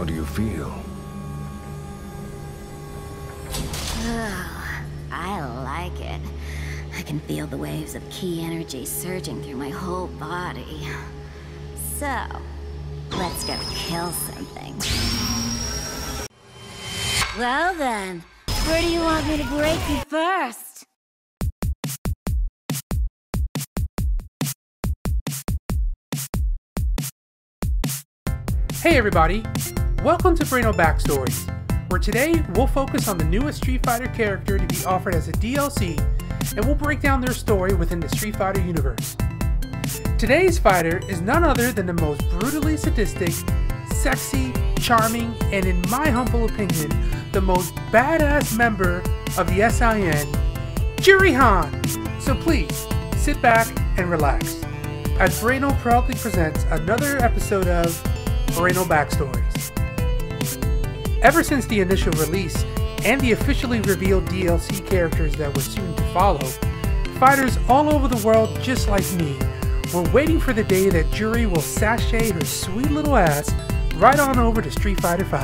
do you feel? Oh, I like it. I can feel the waves of ki energy surging through my whole body. So, let's go kill something. Well then, where do you want me to break you first? Hey everybody, welcome to Brainal Backstories, where today we'll focus on the newest Street Fighter character to be offered as a DLC, and we'll break down their story within the Street Fighter universe. Today's fighter is none other than the most brutally sadistic, sexy, charming, and in my humble opinion, the most badass member of the S.I.N, Juri. So please, sit back and relax, as Brainal proudly presents another episode of Brainal Backstories. Ever since the initial release and the officially revealed D.L.C characters that were soon to follow, fighters all over the world just like me were waiting for the day that Juri will sashay her sweet little ass right on over to Street Fighter V.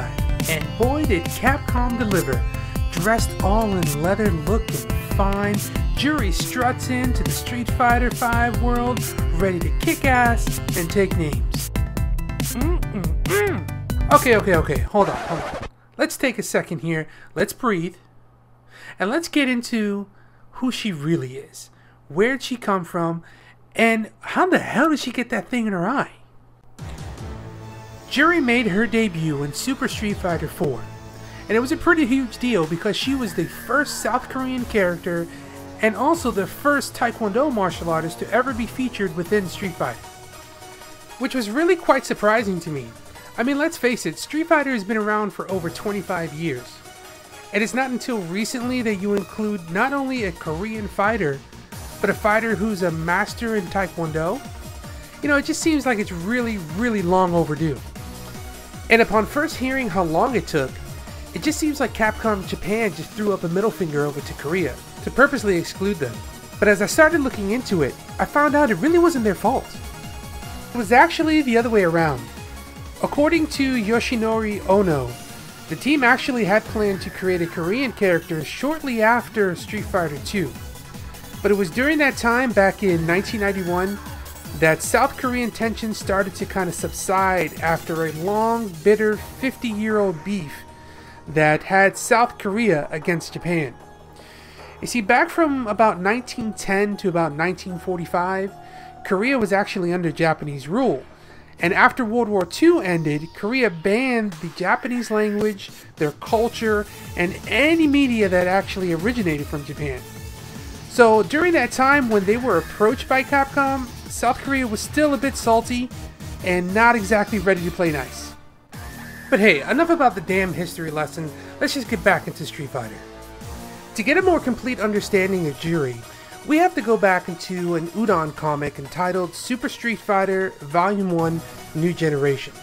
And boy did Capcom deliver. Dressed all in leather, looking fine, Juri struts into the Street Fighter V world, ready to kick ass and take names. Okay, hold on. Let's take a second here, let's breathe, and let's get into who she really is. Where'd she come from, and how the hell did she get that thing in her eye? Juri made her debut in Super Street Fighter 4, and it was a pretty huge deal because she was the first South Korean character and also the first Taekwondo martial artist to ever be featured within Street Fighter, which was really quite surprising to me. I mean, let's face it, Street Fighter has been around for over 25 years, and it's not until recently that you include not only a Korean fighter, but a fighter who's a master in Taekwondo. You know, it just seems like it's really, really long overdue. And upon first hearing how long it took, it just seems like Capcom Japan just threw up a middle finger over to Korea to purposely exclude them. But as I started looking into it, I found out it really wasn't their fault. It was actually the other way around. According to Yoshinori Ono, the team actually had planned to create a Korean character shortly after Street Fighter 2. But it was during that time, back in 1991, that South Korean tensions started to kind of subside after a long, bitter 50-year-old beef that had South Korea against Japan. You see, back from about 1910 to about 1945, Korea was actually under Japanese rule. And after World War II ended, Korea banned the Japanese language, their culture, and any media that actually originated from Japan. So during that time when they were approached by Capcom, South Korea was still a bit salty and not exactly ready to play nice. But hey, enough about the damn history lesson, let's just get back into Street Fighter. To get a more complete understanding of Juri, we have to go back into an Udon comic entitled Super Street Fighter Volume 1 New Generations.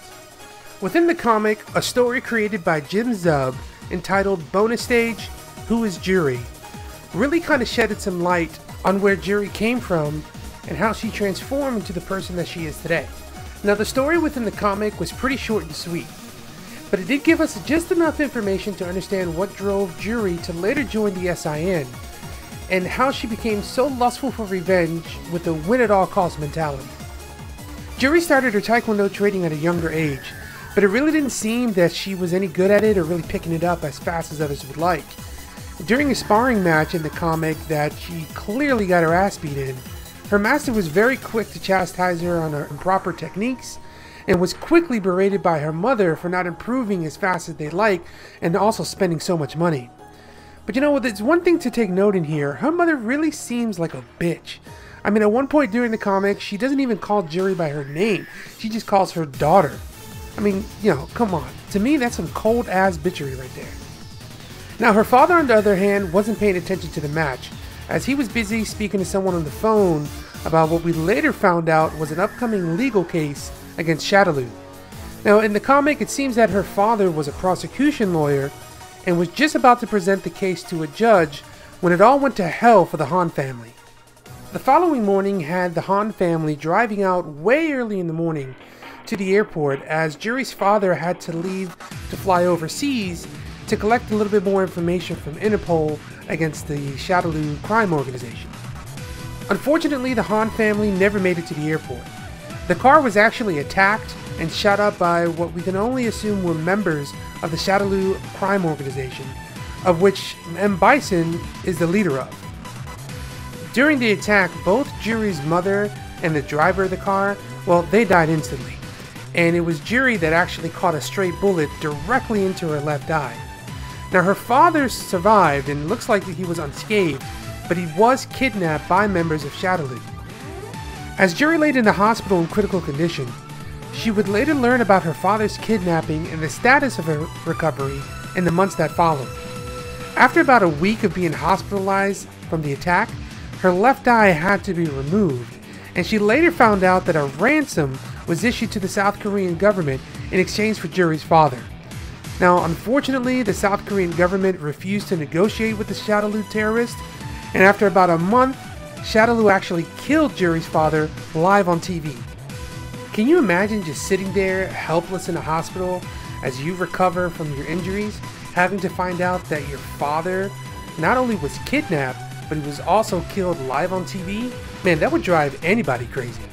Within the comic, a story created by Jim Zub entitled Bonus Stage, Who is Juri, really kind of shedded some light on where Juri came from and how she transformed into the person that she is today. Now, the story within the comic was pretty short and sweet, but it did give us just enough information to understand what drove Juri to later join the S.I.N, and how she became so lustful for revenge with a win-at-all-cost mentality. Juri started her Taekwondo training at a younger age, but it really didn't seem that she was any good at it or really picking it up as fast as others would like. During a sparring match in the comic that she clearly got her ass beat in, her master was very quick to chastise her on her improper techniques, and was quickly berated by her mother for not improving as fast as they'd like and also spending so much money. But you know what, there's one thing to take note in here. Her mother really seems like a bitch. I mean, at one point during the comic, she doesn't even call Juri by her name. She just calls her daughter. I mean, you know, come on. To me, that's some cold-ass bitchery right there. Now, her father, on the other hand, wasn't paying attention to the match, as he was busy speaking to someone on the phone about what we later found out was an upcoming legal case against Shadaloo. Now, in the comic, it seems that her father was a prosecution lawyer and was just about to present the case to a judge when it all went to hell for the Han family. The following morning had the Han family driving out way early in the morning to the airport as Juri's father had to leave to fly overseas to collect a little bit more information from Interpol against the Shadaloo crime organization. Unfortunately, the Han family never made it to the airport. The car was actually attacked and shot up by what we can only assume were members of the Shadaloo crime organization, of which M. Bison is the leader of. During the attack, both Juri's mother and the driver of the car, well, they died instantly. And it was Juri that actually caught a stray bullet directly into her left eye. Now, her father survived and looks like he was unscathed, but he was kidnapped by members of Shadaloo. As Juri laid in the hospital in critical condition, she would later learn about her father's kidnapping and the status of her recovery in the months that followed. After about a week of being hospitalized from the attack, her left eye had to be removed, and she later found out that a ransom was issued to the South Korean government in exchange for Juri's father. Now, unfortunately, the South Korean government refused to negotiate with the Shadaloo terrorists, and after about a month, Shadaloo actually killed Juri's father live on TV. Can you imagine just sitting there helpless in a hospital as you recover from your injuries, having to find out that your father not only was kidnapped, but he was also killed live on TV? Man, that would drive anybody crazy.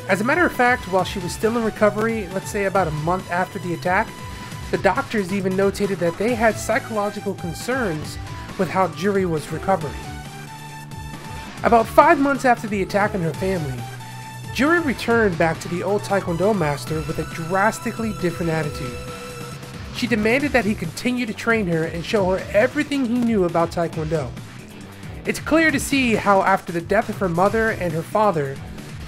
As a matter of fact, while she was still in recovery, let's say about a month after the attack, the doctors even notated that they had psychological concerns with how Juri was recovering. About 5 months after the attack on her family, Juri returned back to the old Taekwondo master with a drastically different attitude. She demanded that he continue to train her and show her everything he knew about Taekwondo. It's clear to see how after the death of her mother and her father,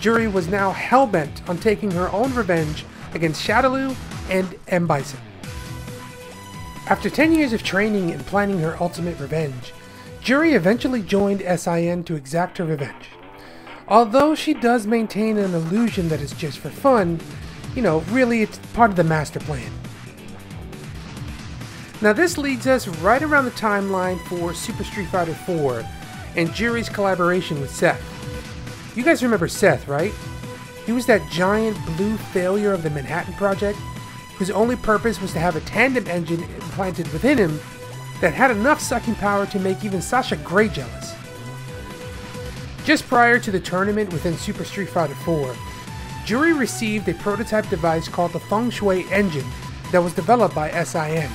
Juri was now hell-bent on taking her own revenge against Shadaloo and M. Bison. After 10 years of training and planning her ultimate revenge, Juri eventually joined S.I.N. to exact her revenge. Although she does maintain an illusion that it's just for fun, really it's part of the master plan. Now this leads us right around the timeline for Super Street Fighter 4 and Juri's collaboration with Seth. You guys remember Seth, right? He was that giant blue failure of the Manhattan Project, whose only purpose was to have a tandem engine implanted within him that had enough sucking power to make even Sasha Grey jealous. Just prior to the tournament within Super Street Fighter 4, Juri received a prototype device called the Feng Shui engine that was developed by S.I.N.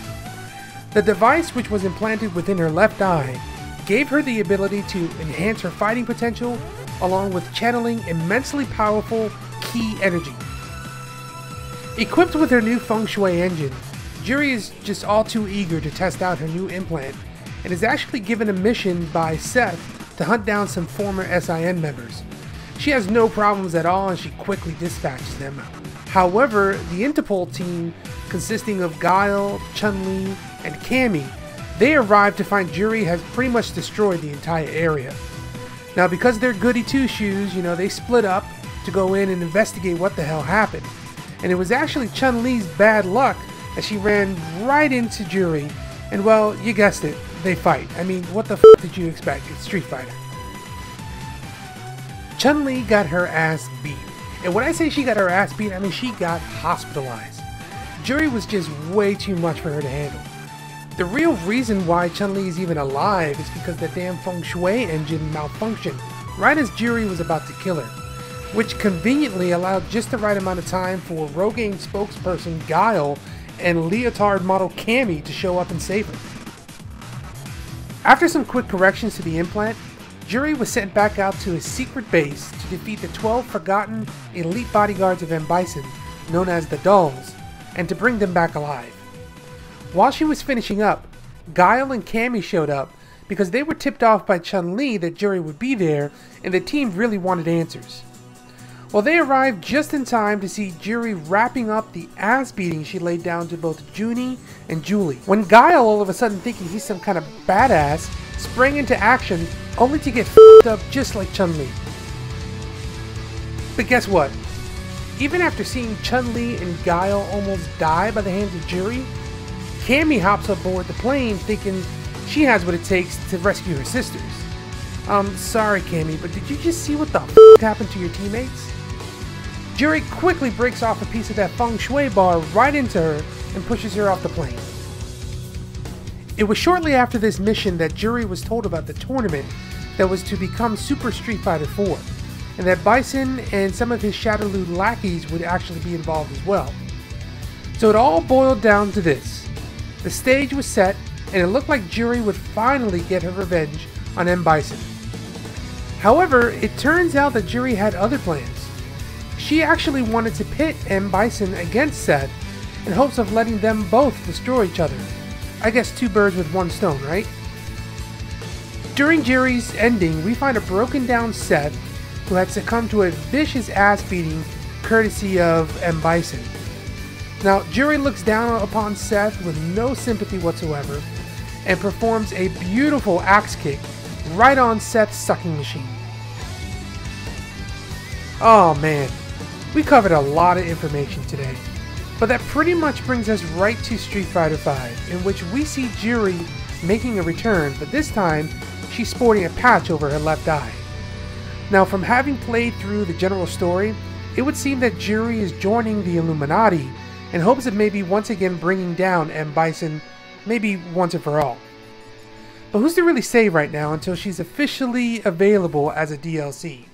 The device, which was implanted within her left eye, gave her the ability to enhance her fighting potential along with channeling immensely powerful ki energy. Equipped with her new Feng Shui engine, Juri is just all too eager to test out her new implant and is actually given a mission by Seth to hunt down some former S.I.N. members. She has no problems at all and she quickly dispatches them. However, the Interpol team, consisting of Guile, Chun-Li, and Cammy, they arrive to find Juri has pretty much destroyed the entire area. Now because they're goody two-shoes, they split up to go in and investigate what the hell happened. And it was actually Chun-Li's bad luck as she ran right into Juri, and well, you guessed it, they fight. I mean, what the f did you expect? It's Street Fighter. Chun-Li got her ass beat. And when I say she got her ass beat, I mean she got hospitalized. Juri was just way too much for her to handle. The real reason why Chun-Li is even alive is because the damn Feng Shui engine malfunctioned right as Juri was about to kill her, which conveniently allowed just the right amount of time for Rogaine spokesperson Guile and leotard model Cammy to show up and save her. After some quick corrections to the implant, Juri was sent back out to his secret base to defeat the 12 forgotten elite bodyguards of M. Bison, known as the Dolls, and to bring them back alive. While she was finishing up, Guile and Cammy showed up because they were tipped off by Chun-Li that Juri would be there and the team really wanted answers. Well, they arrived just in time to see Juri wrapping up the ass beating she laid down to both Junie and Julie, when Guile, all of a sudden thinking he's some kind of badass, sprang into action only to get f***ed up just like Chun-Li. But guess what? Even after seeing Chun-Li and Guile almost die by the hands of Juri, Cammy hops aboard the plane thinking she has what it takes to rescue her sisters. Sorry Cammy, but did you just see what the f*** happened to your teammates? Juri quickly breaks off a piece of that feng shui bar right into her and pushes her off the plane. It was shortly after this mission that Juri was told about the tournament that was to become Super Street Fighter 4, and that Bison and some of his Shadowloo lackeys would actually be involved as well. So it all boiled down to this. The stage was set, and it looked like Juri would finally get her revenge on M. Bison. However, it turns out that Juri had other plans. She actually wanted to pit M. Bison against Seth in hopes of letting them both destroy each other. I guess 2 birds with 1 stone, right? During Juri's ending, we find a broken down Seth who had succumbed to a vicious ass beating courtesy of M. Bison. Now, Juri looks down upon Seth with no sympathy whatsoever and performs a beautiful axe kick right on Seth's sucking machine. Oh man, we covered a lot of information today, but that pretty much brings us right to Street Fighter V, in which we see Juri making a return, but this time she's sporting a patch over her left eye. Now, from having played through the general story, it would seem that Juri is joining the Illuminati in hopes of maybe once again bringing down M. Bison, maybe once and for all. But who's to really say right now until she's officially available as a DLC?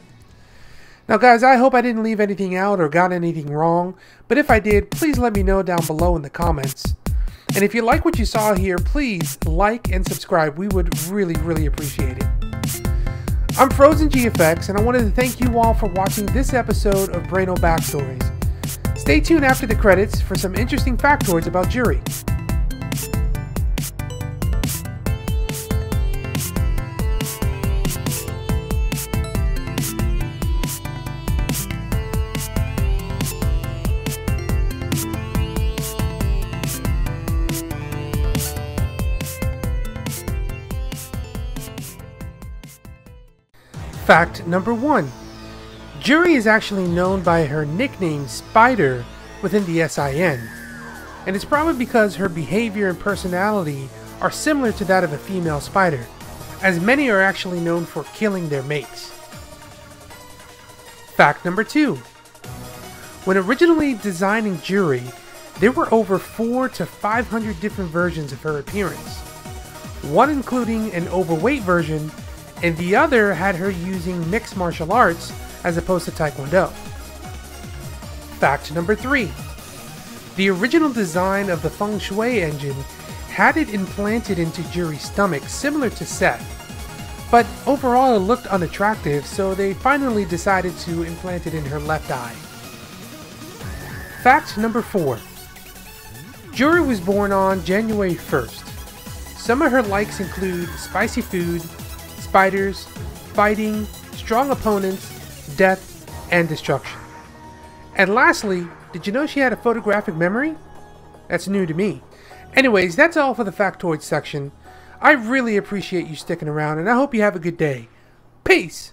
Now guys, I hope I didn't leave anything out or got anything wrong, but if I did, please let me know down below in the comments. And if you like what you saw here, please like and subscribe. We would really appreciate it. I'm Frozen GFX, and I wanted to thank you all for watching this episode of Brainal Backstories. Stay tuned after the credits for some interesting factoids about Juri. Fact number 1. Juri is actually known by her nickname Spider within the S.I.N. And it's probably because her behavior and personality are similar to that of a female spider, as many are actually known for killing their mates. Fact number 2. When originally designing Juri, there were over 400 to 500 different versions of her appearance, one including an overweight version, and the other had her using mixed martial arts as opposed to Taekwondo. Fact number 3. The original design of the Feng Shui engine had it implanted into Juri's stomach similar to Seth, but overall it looked unattractive, so they finally decided to implant it in her left eye. Fact number 4. Juri was born on January 1st. Some of her likes include spicy food, spiders, fighting, strong opponents, death, and destruction. And lastly, did you know she had a photographic memory? That's new to me. Anyways, that's all for the factoid section. I really appreciate you sticking around, and I hope you have a good day. Peace!